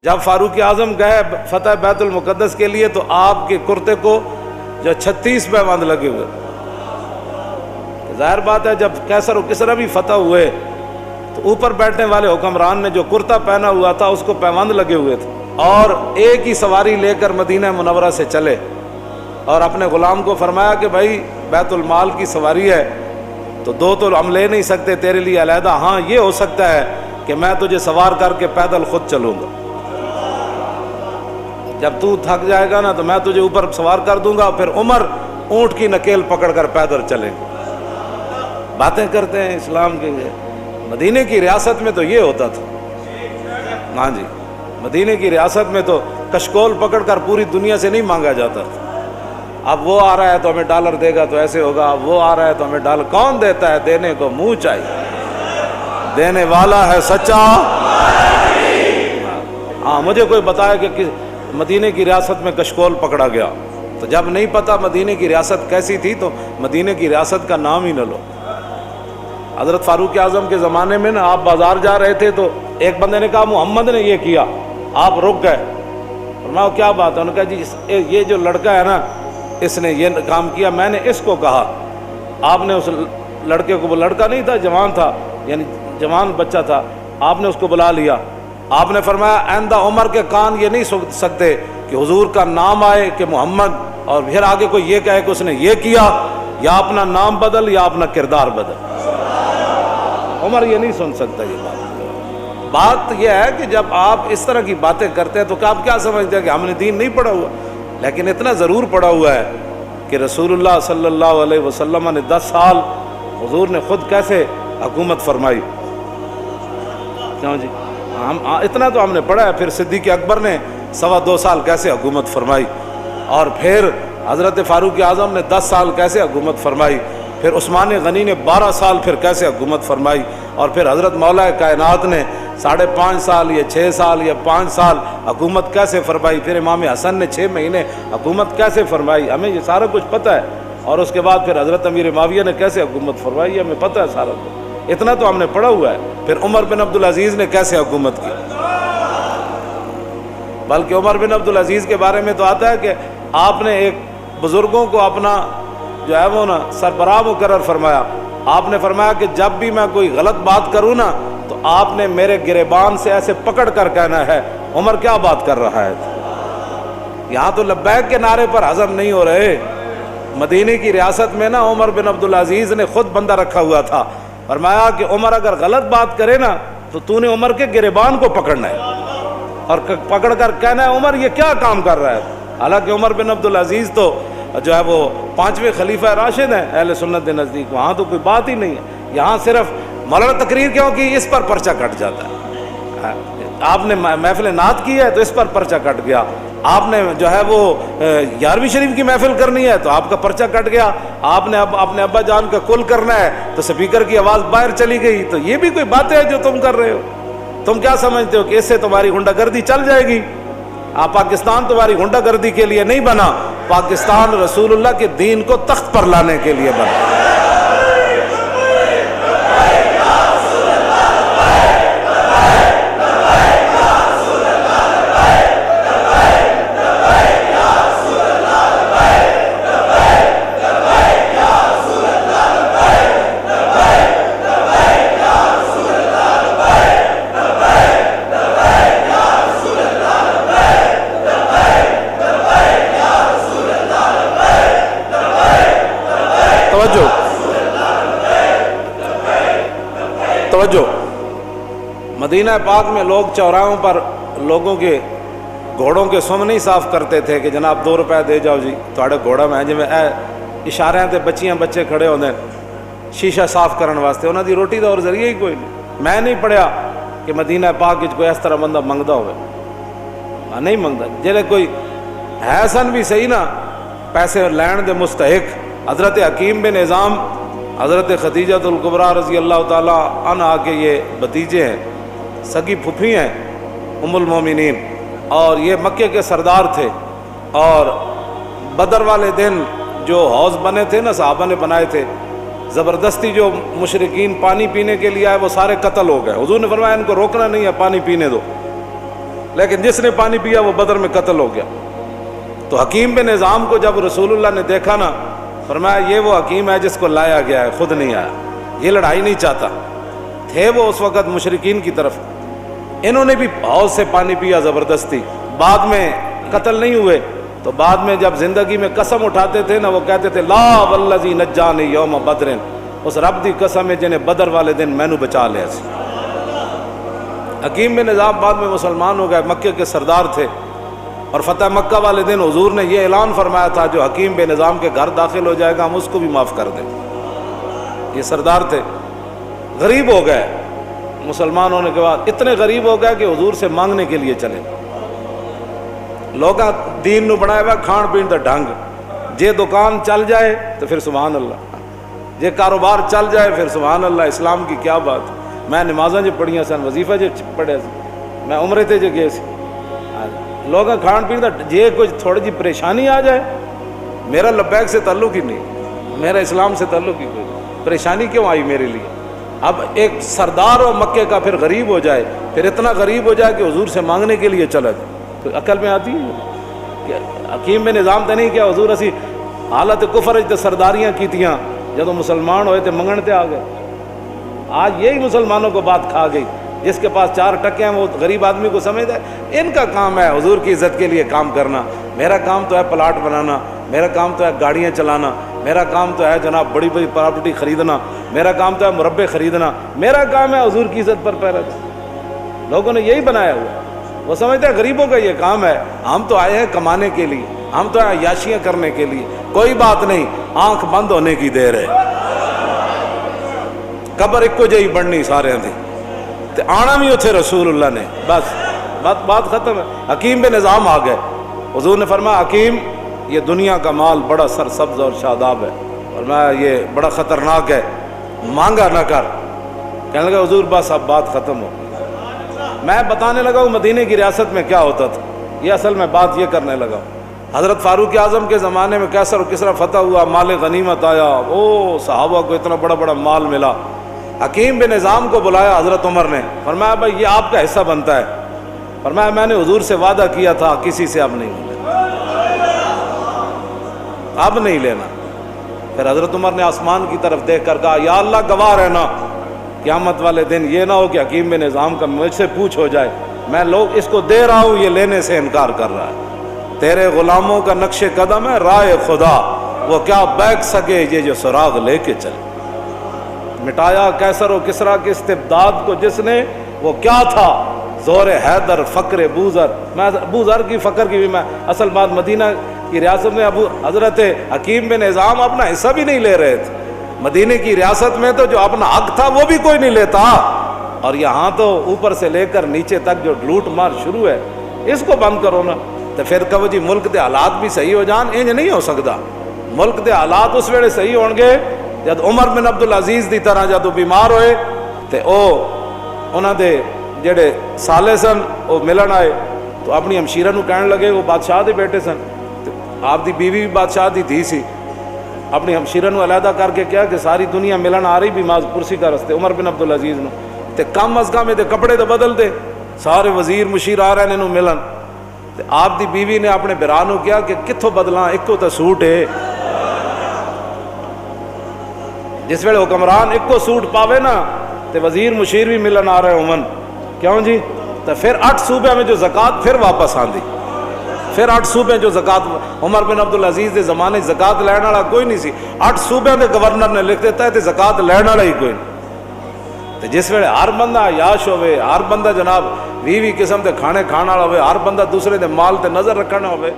جب فاروق اعظم گئے فتح بیت المقدس کے لیے تو آپ کے کرتے کو جو 36 پیوند لگے ہوئے. ظاہر بات ہے جب کیسر و کسرا بھی فتح ہوئے تو اوپر بیٹھنے والے حکمران نے جو کرتا پہنا ہوا تھا اس کو پیوند لگے ہوئے تھے، اور ایک ہی سواری لے کر مدینہ منورہ سے چلے اور اپنے غلام کو فرمایا کہ بھائی بیت المال کی سواری ہے تو دو تو ہم لے نہیں سکتے تیرے لیے علیحدہ، ہاں یہ ہو سکتا ہے کہ میں تجھے سوار کر کے پیدل خود چلوں گا، جب تو تھک جائے گا نا تو میں تجھے اوپر سوار کر دوں گا، پھر عمر اونٹ کی نکیل پکڑ کر پیدل چلیں گے. باتیں کرتے ہیں اسلام کے. مدینے کی ریاست میں تو یہ ہوتا تھا. ہاں جی، مدینے کی ریاست میں تو کشکول پکڑ کر پوری دنیا سے نہیں مانگا جاتا تھا. اب وہ آ رہا ہے تو ہمیں ڈالر دے گا تو ایسے ہوگا، اب وہ آ رہا ہے تو ہمیں ڈالر. کون دیتا ہے؟ دینے کو منہ چاہیے، دینے والا ہے سچا. ہاں مجھے کوئی بتایا کہ مدینے کی ریاست میں کشکول پکڑا گیا، تو جب نہیں پتا مدینے کی ریاست کیسی تھی تو مدینے کی ریاست کا نام ہی نہ لو. حضرت فاروق اعظم کے زمانے میں نا آپ بازار جا رہے تھے تو ایک بندے نے کہا محمد نے یہ کیا، آپ رک گئے. فرمایا کیا بات ہے؟ انہوں نے کہا جی یہ جو لڑکا ہے نا اس نے یہ کام کیا، میں نے اس کو کہا. آپ نے اس لڑکے کو، وہ لڑکا نہیں تھا جوان تھا، یعنی جوان بچہ تھا، آپ نے اس کو بلا لیا. آپ نے فرمایا آئندہ عمر کے کان یہ نہیں سن سکتے کہ حضور کا نام آئے کہ محمد اور پھر آگے کوئی یہ کہے کہ اس نے یہ کیا، یا اپنا نام بدل یا اپنا کردار بدل. عمر یہ نہیں سن سکتا. یہ بات یہ ہے کہ جب آپ اس طرح کی باتیں کرتے ہیں تو آپ کیا سمجھتے ہیں کہ ہم نے دین نہیں پڑھا ہوا؟ لیکن اتنا ضرور پڑھا ہوا ہے کہ رسول اللہ صلی اللہ علیہ وسلم نے 10 سال حضور نے خود کیسے حکومت فرمائی. کیوں جی؟ ہم اتنا تو ہم نے پڑھا ہے. پھر صدیق اکبر نے 2.25 سال کیسے حکومت فرمائی، اور پھر حضرت فاروق اعظم نے 10 سال کیسے حکومت فرمائی، پھر عثمان غنی نے 12 سال پھر کیسے حکومت فرمائی، اور پھر حضرت مولا کائنات نے 5.5 سال یا 6 سال یا 5 سال حکومت کیسے فرمائی، پھر امام حسن نے 6 مہینے حکومت کیسے فرمائی. ہمیں یہ سارا کچھ پتہ ہے. اور اس کے بعد پھر حضرت امیر معاویہ نے کیسے حکومت فرمائی، ہمیں پتہ ہے سارا کچھ. اتنا تو ہم نے پڑھا ہوا ہے. پھر عمر بن عبدالعزیز نے کیسے حکومت کی، بلکہ عمر بن عبدالعزیز کے بارے میں تو آتا ہے کہ آپ نے ایک بزرگوں کو اپنا جو ہے وہ نا سربراہ مقرر فرمایا. آپ نے فرمایا کہ جب بھی میں کوئی غلط بات کروں نا تو آپ نے میرے گریبان سے ایسے پکڑ کر کہنا ہے عمر کیا بات کر رہا ہے. یہاں تو لبیک کے نعرے پر ہضم نہیں ہو رہے. مدینے کی ریاست میں نا عمر بن عبدالعزیز نے خود بندہ رکھا ہوا تھا. فرمایا کہ عمر اگر غلط بات کرے نا تو نے عمر کے گریبان کو پکڑنا ہے اور پکڑ کر کہنا ہے عمر یہ کیا کام کر رہا ہے. حالانکہ عمر بن عبدالعزیز تو جو ہے وہ 5ویں خلیفہ راشد ہیں اہل سنت کے نزدیک. وہاں تو کوئی بات ہی نہیں ہے. یہاں صرف مولانا تقریر کیوں کی، اس پر پرچہ کٹ جاتا ہے. آپ نے محفل نعت کی ہے تو اس پر پرچہ کٹ گیا. آپ نے جو ہے وہ 11ویں شریف کی محفل کرنی ہے تو آپ کا پرچہ کٹ گیا. آپ نے اب اپنے ابا جان کا کل کرنا ہے تو اسپیکر کی آواز باہر چلی گئی. تو یہ بھی کوئی باتیں ہیں جو تم کر رہے ہو. تم کیا سمجھتے ہو کہ اس سے تمہاری غنڈہ گردی چل جائے گی؟ پاکستان تمہاری غنڈہ گردی کے لیے نہیں بنا، پاکستان رسول اللہ کے دین کو تخت پر لانے کے لیے بنا. توجہ. مدینہ پاک میں لوگ چوراہوں پر لوگوں کے گھوڑوں کے سم نہیں صاف کرتے تھے کہ جناب 2 روپے دے جاؤ جی تھوڑے گھوڑا میں جی اشارے تے بچیاں بچے کھڑے ہوندے شیشہ صاف کرن واسطے. انہاں دی روٹی دا اور ذریعہ ہی کوئی نہیں. میں نہیں پڑھیا کہ مدینہ پاک وچ کوئی اس طرح بندہ منگدا ہوئے. نہیں منگدا. جڑے کوئی ہے سن بھی صحیح نا پیسے لین دے مستحق. حضرت حکیم بن نظام حضرت خدیجہ الکبریٰ رضی اللہ تعالیٰ عنہا کے یہ بھتیجے ہیں، سگی پھپھی ہیں ام المومنین، اور یہ مکے کے سردار تھے. اور بدر والے دن جو حوض بنے تھے نا صحابہ نے بنائے تھے، زبردستی جو مشرکین پانی پینے کے لیے آئے وہ سارے قتل ہو گئے. حضور نے فرمایا ان کو روکنا نہیں ہے، پانی پینے دو. لیکن جس نے پانی پیا وہ بدر میں قتل ہو گیا۔ تو حکیم بن نظام کو جب رسول اللہ نے دیکھا نا، فرمایا یہ وہ حکیم ہے جس کو لایا گیا ہے، خود نہیں آیا، یہ لڑائی نہیں چاہتا۔ تھے وہ اس وقت مشرکین کی طرف، انہوں نے بھی حوض سے پانی پیا زبردستی، بعد میں قتل نہیں ہوئے۔ تو بعد میں جب زندگی میں قسم اٹھاتے تھے نا، وہ کہتے تھے لا والذی نجانی یوم بدر، اس رب دی قسم ہے جنہیں بدر والے دن مینوں بچا لیا سی۔ حکیم بن نظام بعد میں مسلمان ہو گئے، مکے کے سردار تھے، اور فتح مکہ والے دن حضور نے یہ اعلان فرمایا تھا جو حکیم بن نظام کے گھر داخل ہو جائے گا ہم اس کو بھی معاف کر دیں۔ یہ سردار تھے، غریب ہو گئے مسلمان ہونے کے بعد، اتنے غریب ہو گئے کہ حضور سے مانگنے کے لیے چلے۔ لوگاں دین نو بنایا ہوا کھان پین دا ڈھنگ، جے دکان چل جائے تو پھر سبحان اللہ، جے کاروبار چل جائے پھر سبحان اللہ۔ اسلام کی کیا بات، میں نمازاں جو پڑھیاں سن، وظیفہ جو پڑھے سی، میں عمرے تے جو گئے سی، لوگاں کھان پین دا جے کچھ تھوڑی جی پریشانی آ جائے، میرا لبیک سے تعلق ہی نہیں، میرا اسلام سے تعلق ہی کوئی، پریشانی کیوں آئی میرے لیے؟ اب ایک سردار و مکے کا پھر غریب ہو جائے، پھر اتنا غریب ہو جائے کہ حضور سے مانگنے کے لیے چلا جائے، تو عقل میں آتی ہے کہ حکیم بن نظام تے نہیں کیا حضور اسی حالت کفر تے سرداریاں کیتیاں، جدو مسلمان ہوئے تے منگن تے آ گئے۔ آج یہی مسلمانوں کو بات کھا گئی، جس کے پاس 4 ٹکے ہیں وہ غریب آدمی کو سمجھتا ہے ان کا کام ہے حضور کی عزت کے لیے کام کرنا، میرا کام تو ہے پلاٹ بنانا، میرا کام تو ہے گاڑیاں چلانا، میرا کام تو ہے جناب بڑی بڑی پراپرٹی خریدنا، میرا کام تو ہے مربے خریدنا، میرا کام ہے حضور کی عزت پر پہرا دینا۔ لوگوں نے یہی بنایا ہوا، وہ سمجھتے ہیں غریبوں کا یہ کام ہے، ہم تو آئے ہیں کمانے کے لیے، ہم تو آئے عیاشیاں کرنے کے لیے۔ کوئی بات نہیں، آنکھ بند ہونے کی دیر ہے، قبر ایک کو جہی بڑھنی سارے دی تے آنا بھی اتھے رسول اللہ نے، بس بات ختم ہے۔ حکیم بن نظام آ گئے، حضور نے فرمایا حکیم یہ دنیا کا مال بڑا سرسبز اور شاداب ہے، فرمایا یہ بڑا خطرناک ہے، مانگا نہ کر۔ کہنے لگا حضور بس اب بات ختم ہو۔ میں بتانے لگا ہوں مدینے کی ریاست میں کیا ہوتا تھا، یہ اصل میں بات یہ کرنے لگا ہوں۔ حضرت فاروق اعظم کے زمانے میں کیسر و کسرا فتح ہوا، مال غنیمت آیا، او صحابہ کو اتنا بڑا بڑا مال ملا۔ حکیم بن نظام کو بلایا حضرت عمر نے، فرمایا بھائی یہ آپ کا حصہ بنتا ہے۔ فرمایا میں نے حضور سے وعدہ کیا تھا کسی سے اب نہیں لینا، اب نہیں لینا۔ پھر حضرت عمر نے آسمان کی طرف دیکھ کر کہا یا اللہ گواہ رہنا، قیامت والے دن یہ نہ ہو کہ حکیم بن نظام کا مجھ سے پوچھ ہو جائے میں لوگ اس کو دے رہا ہوں یہ لینے سے انکار کر رہا ہے، تیرے غلاموں کا نقش قدم ہے راہ خدا، وہ کیا بیک سکے یہ جو سراغ لے کے چلے۔ مٹایا کیسر و کسرا کے استبداد کو جس نے، وہ کیا تھا؟ زور حیدر فقر بوذر۔ میں بوذر کی فقر کی بھی میں اصل بات مدینہ کی ریاست میں ابو حضرت حکیم بن نظام اپنا حصہ بھی نہیں لے رہے تھے، مدینے کی ریاست میں تو جو اپنا حق تھا وہ بھی کوئی نہیں لیتا، اور یہاں تو اوپر سے لے کر نیچے تک جو لوٹ مار شروع ہے، اس کو بند کرو نا۔ تو پھر کہو جی ملک دے حالات بھی صحیح ہو جان، انج نہیں ہو سکتا۔ ملک دے حالات اس ویلے صحیح ہون گے جد عمر بن عبدالعزیز دی طرح جدو بیمار ہوئے تے انہاں دے جڑے سالے سن وہ ملن آئے تو اپنی ہمشیرہ نو کہنے لگے، وہ بادشاہ دے بیٹے سن، آپ دی بیوی بھی بادشاہ دی دھی سی، اپنی ہمشیرہ نو علیحدہ کر کے کیا کہ ساری دنیا ملن آ رہی بیمار کرسی کا رستے عمر بن عبدالعزیز نو، تے کم از کم دے کپڑے تو بدل دے، سارے وزیر مشیر آ رہے نے ملن۔ تے آپ دی بیوی نے اپنے برا نو کیا کہ کتھوں بدلاں، ایک کو تو سوٹ ہے، جس ویلے حکمران ایک کو سوٹ پاوے نا تے وزیر مشیر بھی ملن آ رہے عموماً، کیوں جی؟ تو پھر 8 صوبے میں جو زکوٰۃ پھر واپس آندی، پھر 8 صوبے جو زکوٰۃ عمر بن عبدالعزیز دے زمانے زکوٰۃ لین والا کوئی نہیں سی، 8 صوبے دے گورنر نے لکھ دیتا ہے تے زکوٰۃ لین والا ہی کوئی نہیں۔ تے جس ویلے ہر بندہ عیاش ہوئے، ہر بندہ جناب 20 قسم دے کھانے کھانا ہوئے، ہر بندہ دوسرے دے مال تے نظر رکھنا ہوئے،